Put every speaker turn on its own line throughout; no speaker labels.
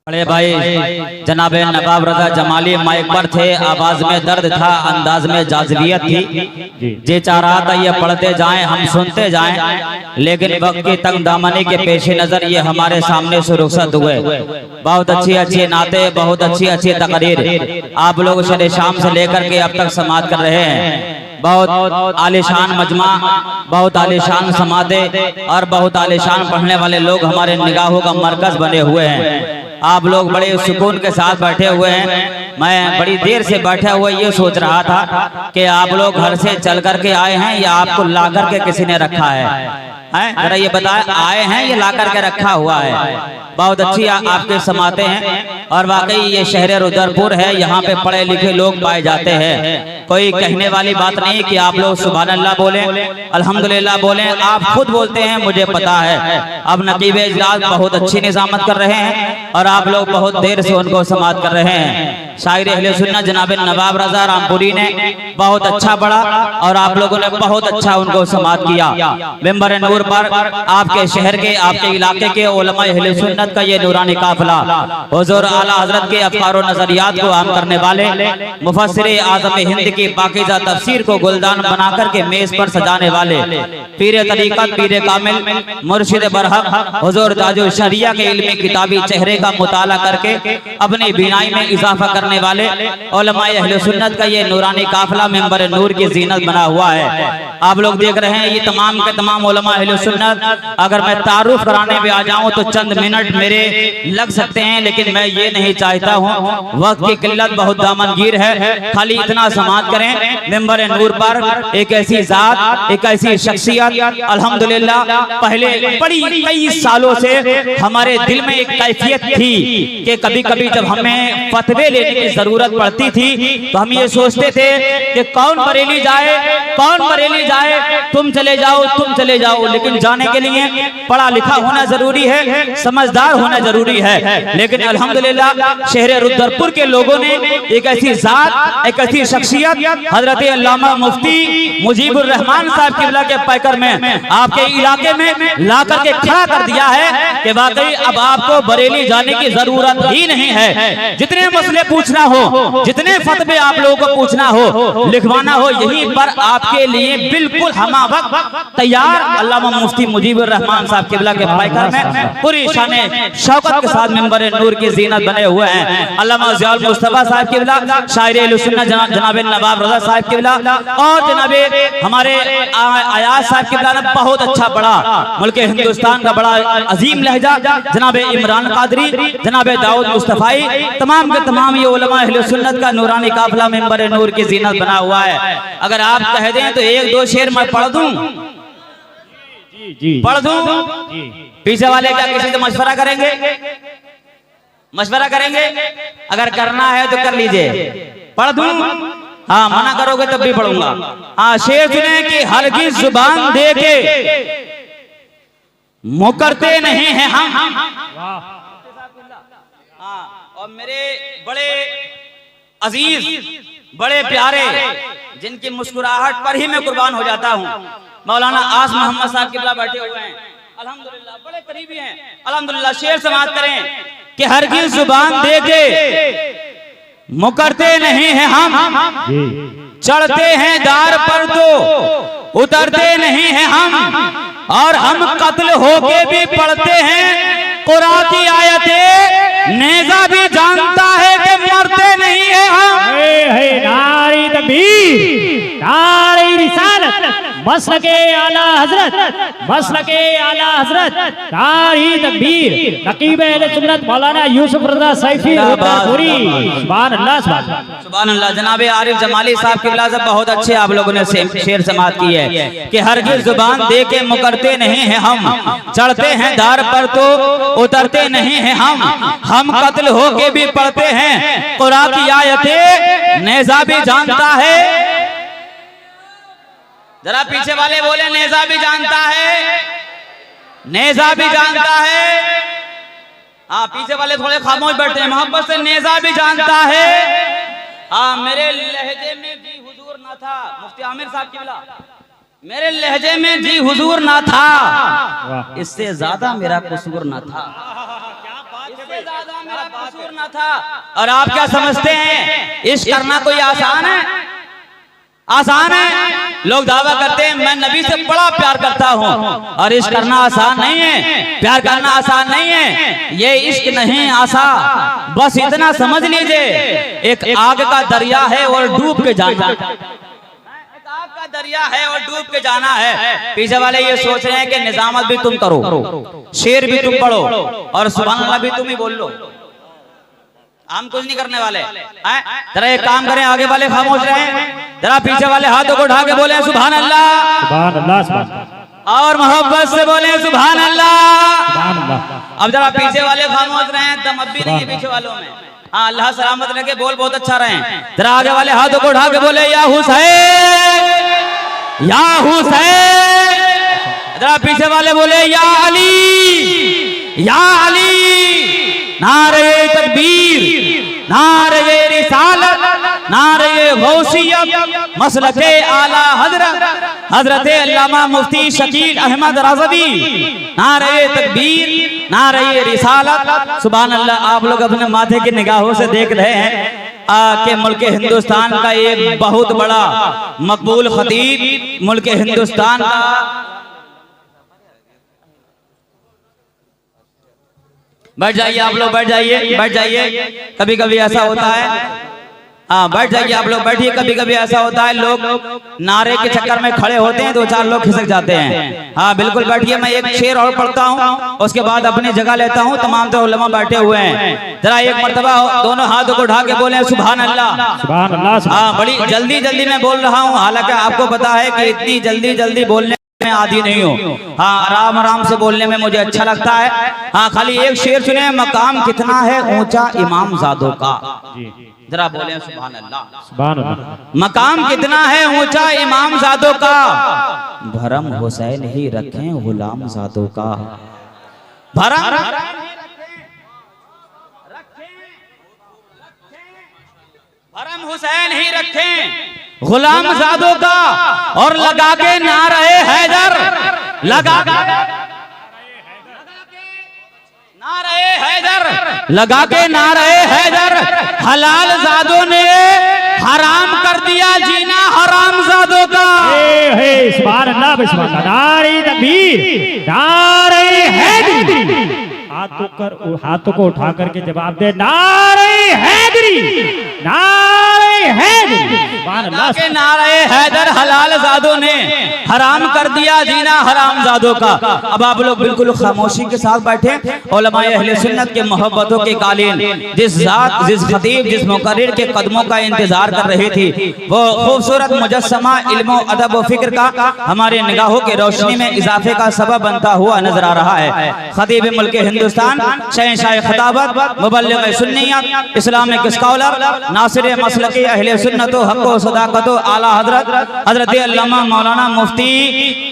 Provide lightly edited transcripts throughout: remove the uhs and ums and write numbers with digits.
बड़े भाई जनाबे नवाब रजा जमाली माइक पर थे। आवाज में दर्द था, अंदाज में जाज़बियत थी। जे चाह रहा था ये पढ़ते जाएं, हम सुनते जाएं, लेकिन वक्त की तंग दामनी के पेश नजर ये हमारे सामने से रुखसत हुए। बहुत अच्छी नाते, बहुत अच्छी तकरीर आप लोग शरे शाम से लेकर के अब तक समाअत कर रहे हैं। बहुत आलिशान मजमा, बहुत आलिशान समाते और बहुत आलिशान पढ़ने वाले लोग हमारे निगाहों का मरकज बने हुए हैं। आप लोग बड़े सुकून के साथ बैठे हुए हैं। मैं बड़ी देर से बैठा हुआ ये सोच रहा था कि आप लोग घर से चल करके आए हैं या आपको ला करके किसी ने रखा है? जरा ये बताएं, आए हैं या ला करके रखा हुआ है? बहुत अच्छी आपके समाते हैं और वाकई ये शहर रुद्रपुर है, यहाँ पे पढ़े लिखे लोग पाए जाते हैं। कोई कहने वाली बात नहीं कि आप लोग सुभान अल्लाह बोले, अल्हम्दुलिल्लाह बोले। आप खुद बोलते हैं, मुझे पता है। अब नकीब इजलास बहुत अच्छी निजामत कर रहे हैं और आप लोग बहुत देर से उनको समाअत कर रहे हैं। शायर अहले सुन्नत जनाब नवाब रजा रामपुरी ने बहुत अच्छा पढ़ा और आप लोगों ने बहुत अच्छा उनको समाअत किया। मिंबर नूर पर आपके शहर के, आपके इलाके के उलमा अहले सुन्नत का ये नूरानी काफिला हुजूर आला हजरत के अफकार और नजरियात को आम करने वाले मुफस्सिर आज़म हिंद की पाकीज़ा तफसीर को गुलदान बनाकर के मेज पर सजाने वाले पीर तरीक़त, पीर कामिल, मुर्शिद बरहक हुजूर ताजुल शरिया के इल्मी किताबी चेहरे का मुताला करके अपनी बीनाई में इजाफा करने वाले उलमाए अहले सुन्नत का ये नूरानी काफिला मिंबर नूर की जीनत बना हुआ है। आप लोग देख रहे हैं ये तमाम के तमाम उलमा अहले सुन्नत। अगर मैं तारुफ कराने पे आ जाऊं तो चंद मिनट मेरे लग सकते हैं, लेकिन मैं ये नहीं चाहता हूं। वक्त की किल्लत बहुत दामनगीर है। खाली इतना समाअत करें, मिंबर नूर पर एक ऐसी जात, एक ऐसी शख्सियत अल्हम्दुलिल्लाह पहले बड़ी कई सालों से हमारे दिल में एक कैफियत थी कि कभी कभी जब हमें फतवे लेने की जरूरत पड़ती थी तो हम ये सोचते थे कि कौन बरेली जाए, कौन बरेली जाए, तुम चले जाओ, तुम चले जाओ। लेकिन जाने के लिए पढ़ा लिखा होना जरूरी है, समझदार होना जरूरी है। लेकिन अल्हम्दुलिल्लाह शहर रुद्रपुर के लोगों ने एक ऐसी जात, एक ऐसी शख्सियत हजरत अल्लामा मुफ्ती मुजीबुर रहमान साहब किबला के पैकर में आपके इलाके में ला करके खड़ा कर दिया है कि वाकई अब आपको बरेली जाने की जरूरत ही नहीं है। जितने मसले पूछना हो, जितने फतवे आप लोगों को पूछना हो, लिखवाना हो, यहीं पर आपके लिए बिल्कुल हमा वक्त तैयार अल्लामा मुफ्ती मुजीबुर रहमान साहब किबला के पैकर में पूरी शाने शौकत के साथ मिंबर नूर की जीनत बने हुए हैं। अल्लामा ज़ियाउल मुस्तफा साहब किबला, शायर अहले सुन्नत जनाब नवाब रजा साहब किबला और जनाब हमारे अयाज साहब किबला ने बहुत अच्छा पढ़ा। मुल्क हिंदुस्तान का बड़ा अजीम लहजा जनाब इमरान कादरी, जनाब दाऊद मुस्तफाई, तमाम के तमाम ये उलमा अहले सुन्नत का नूरानी काफिला मिंबर नूर की जीनत बना हुआ है। अगर आप कह दें तो एक दो शेर मैं पढ़ दूं, पढ़ दूं। पीछे वाले क्या किसी से मशवरा करेंगे? मशवरा करेंगे? अगर करना है तो कर लीजिए। पढ़ दूं? हाँ, मना करोगे तब भी पढ़ूंगा। हाँ, शेर सुने कि हरगिज़ जुबान दे के मुकरते नहीं हैं हम। हाँ, और मेरे बड़े अजीज, बड़े प्यारे, जिनकी मुस्कुराहट पर ही मैं कुर्बान हो जाता हूँ, मौलाना आस मोहम्मद साहब किबला बैठे हुए हैं। अल्हम्दुलिल्लाह बड़े करीबी हैं। अल्हम्दुलिल्लाह शेर समाअत करें कि हरगिज़ जुबान दे के मुकरते नहीं हैं हम, चढ़ते हैं दार पर तो उतरते नहीं हैं हम, और हम कत्ल होके भी पढ़ते हैं कुरान की आयतें, नेज़ा भी जानता है कि मरते नहीं हैं हम।
नारी तकबीर, नारी रिसालत, मसलके आला हजरत, मसलके आला हजरत, नारी तकबीर, नकीब अहले सुन्नत मौलाना यूसुफ रजा सैफी रुद्रपुरी। सुभान अल्लाह,
सुभान अल्लाह। जनाब आरिफ जमाली साहब किबला से बहुत अच्छे आप लोगों ने शेर समाअत की है कि हरगिज़ जुबान दे के मुकरते नहीं हैं हम, चढ़ते हैं दार पर तो उतरते नहीं हैं हम कत्ल होके भी पढ़ते हैं कुरान की आयतें, नेज़ा भी जानता है। जरा पीछे वाले बोले नेज़ा भी जानता है, नेज़ा भी जानता है। हाँ, पीछे वाले थोड़े खामोश बैठे हैं, मोहब्बत से नेज़ा भी जानता है। था मुफ्ती आमिर साहब किबला, मेरे लहजे में जी हुजूर ना था, इससे ज्यादा मेरा कसूर ना था, इससे ज्यादा मेरा कसूर ना था। और आप क्या समझते हैं इश्क करना कोई आसान है? आसान है? लोग दावा करते हैं मैं नबी से बड़ा प्यार करता हूँ, और इश्क करना आसान नहीं है, प्यार करना आसान नहीं है, ये इश्क नहीं आसान। बस इतना समझ लीजिए एक आग का दरिया है और डूब के जाना, एक आग का दरिया है और डूब के जाना है। पीछे वाले ये सोच रहे हैं कि निजामत भी तुम करो, शेर भी तुम पढ़ो और सुभान अल्लाह भी तुम ही बोल लो, हम कुछ नहीं करने वाले हैं। जरा एक काम करें, आगे वाले खामोश रहें, जरा पीछे वाले हाथों को उठा के बोले सुभान अल्लाह,
सुभान अल्लाह, सुभान अल्लाह,
और मोहब्बत से बोले सुभान अल्लाह।
सुभान अल्लाह।
अब जरा पीछे वाले खामोश रहें, दम अब भी नहीं है पीछे वालों में। हाँ, अल्लाह सलामत रखे, बोल बहुत अच्छा रहे। जरा आगे वाले हाथों को उठा के बोले या हुसैन, या हुसैन। जरा पीछे वाले बोले या अली, या अली। नारे तकबीर, नारे रिसालत, नारे गौसियत, मसलके आला हजरत हजरत अल्लामा मुफ्ती शकील अहमद रज़वी। नारे तकबीर, नारे रिसालत। सुभान अल्लाह। आप लोग अपने माथे की निगाहों से देख रहे हैं कि मुल्क हिंदुस्तान का एक बहुत बड़ा मकबूल खतीब, मुल्क हिंदुस्तान का, बैठ जाइए आप लोग, बैठ जाइए, बैठ जाइए। कभी कभी ऐसा होता है, हाँ बैठ जाइए आप लोग, बैठिए। कभी कभी ऐसा होता है लोग नारे के चक्कर में खड़े होते हैं, दो चार लोग खिसक जाते हैं। हाँ बिल्कुल बैठिए, मैं एक शेर और पढ़ता हूँ, उसके बाद अपनी जगह लेता हूँ। तमाम तो उलमा बैठे हुए हैं, जरा एक मर्तबा दोनों हाथों को उठा के बोले सुभान अल्लाह,
सुभान अल्लाह।
हाँ बड़ी जल्दी जल्दी में बोल रहा हूँ, हालांकि आपको पता है कि इतनी जल्दी जल्दी बोलने में आदी नहीं हूँ। हाँ आराम आराम से बोलने में मुझे अच्छा लगता है। हाँ खाली एक शेर सुने, मकाम कितना है ऊंचा इमाम जादों का, जरा बोले सुभान अल्लाह,
सुभान अल्लाह।
मकाम कितना है ऊंचा इमाम जादों का, भरम हुसैन ही रखें गुलाम जादों का, भरम भरम हुसैन ही रखें गुलाम जादों का। और लगा के नारे हैदर, लगा नारे हैदर, लगा के नारे हैदर, हलाल जादों ने हराम कर दिया जीना हराम जादों का।
सुभान अल्लाह, सुभान अल्लाह। नारे तकबीर, नारे हैदरी। हाथों को उठा करके जवाब दे, नारे हैदरी, नारे हैदरी। सुभान अल्लाह
के नारे हैदर, हलाल जादों ने हराम कर दिया जीना हराम जादों का। अब आप लोग बिल्कुल खामोशी के साथ बैठे, उलमाए अहले सुन्नत के मोहब्बतों के कालीन जिस जात, जिस खतीब, जिस मुकर्रिर के कदमों का इंतजार कर रही थी, वो खूबसूरत मुजस्समा इल्म अदब व फिक्र का हमारे निगाहों की रोशनी में इजाफे का सबब बनता हुआ नजर आ रहा है। खतीब मुल्क हिंदुस्तान, शहंशाह खिताबत, मुबल्लिग सुन्नियत, इस्लामिक स्कॉलर, नासिर मसलकी अहले सुन्नत व हक़ व सदाकत आला हजरत अल्लामा मौलाना मुफ्ती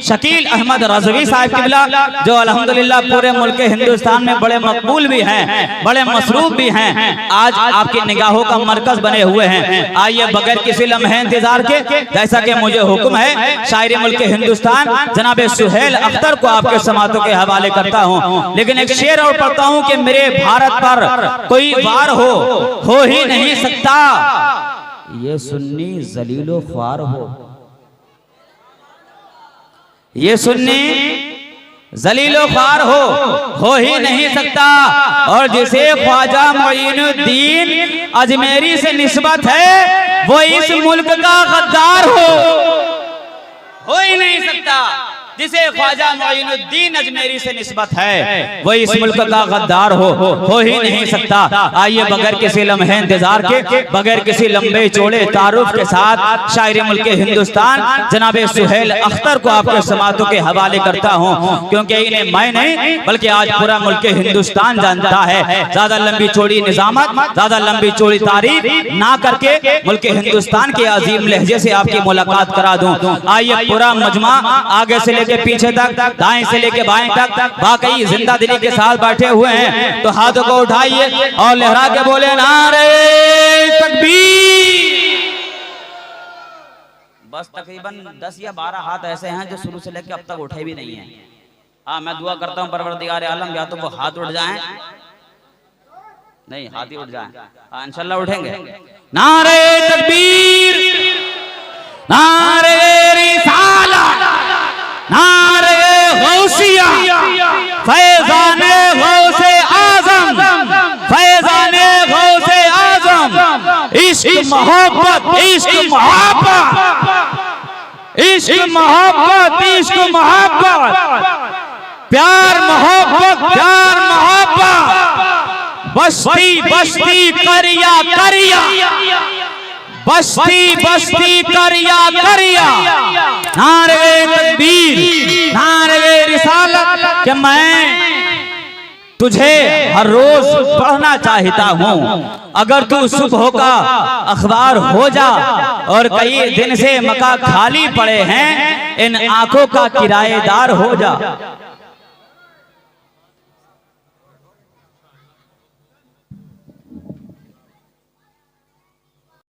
शकील अहमद रज़वी साहब किबला, जो अल्हम्दुलिल्लाह पूरे मुल्क हिंदुस्तान में बड़े मकबूल भी हैं, बड़े मसरूफ भी हैं, आज आपकी निगाहों का मरकज बने हुए हैं। आइए बगैर किसी लम्हे इंतजार के, जैसा कि मुझे हुक्म है, शायरी मुल्क हिंदुस्तान जनाब सुहेल अख्तर को आपके समातों के हवाले करता हूँ। लेकिन एक शेर और पढ़ता हूँ कि मेरे भारत पर कोई वार हो ही नहीं सकता, ये सुन्नी जलीलो ख्वार ये सुन्नी जलीलो ख्वार हो ही नहीं सकता। और जिसे ख्वाजा मोइनुद्दीन अजमेरी से निस्बत है, वो इस मुल्क का गद्दार हो ही नहीं सकता। जिसे ख्वाजा मोइनुद्दीन अजमेरी से निस्बत है, वो इस मुल्क का गद्दार हो ही नहीं सकता। आइए बगैर किसी लम्हे इंतजार के, बगैर किसी लंबे चौड़े तारुफ के साथ शायरी मुल्क हिंदुस्तान जनाब सुहेल अख्तर को आपके समातों के हवाले करता हूँ, क्योंकि इन्हें मैं नहीं बल्कि आज पूरा मुल्क हिंदुस्तान जानता है। ज्यादा लंबी चौड़ी निजामत, ज्यादा लंबी चौड़ी तारीफ ना करके मुल्क हिंदुस्तान के अजीम लहजे से आपकी मुलाकात करा दूं। आइए पूरा मजमा आगे से के पीछे तक, दाएं से लेके बाएं तक वाकई जिंदा दिली के साथ बैठे हुए हैं, तो हाथों को उठाइए और लहरा के बोले नारे तकबीर, बस तकरीबन 10 या 12 हाथ ऐसे हैं जो शुरू से लेकर अब तक उठे भी नहीं हैं। हाँ, मैं दुआ करता हूँ परवरदिगार आलम या तो वो हाथ उठ जाएं, नहीं हाथ ही उठ जाएं, हाँ इंशाल्लाह उठेंगे। नारे तकबीर, नारे रिसालत, नारे गौसिया, फैज़ाने गौसे आज़म, फैज़ाने गौसे आज़म। इश्क मोहब्बत, इश्क मोहब्बत, इश्क मोहब्बत, इश्क मोहब्बत, प्यार मोहब्बत, प्यार मोहब्बत, बस्ती बस्ती करिया करिया, बस्ती बस्ती करिया करिया। नारे तकबीर, नारे रिसालत। कि मैं तुझे हर रोज पढ़ना चाहता हूँ, अगर तू सुबह का अखबार हो जा और कई दिन से मका खाली पड़े हैं, इन आंखों का किराएदार हो जा।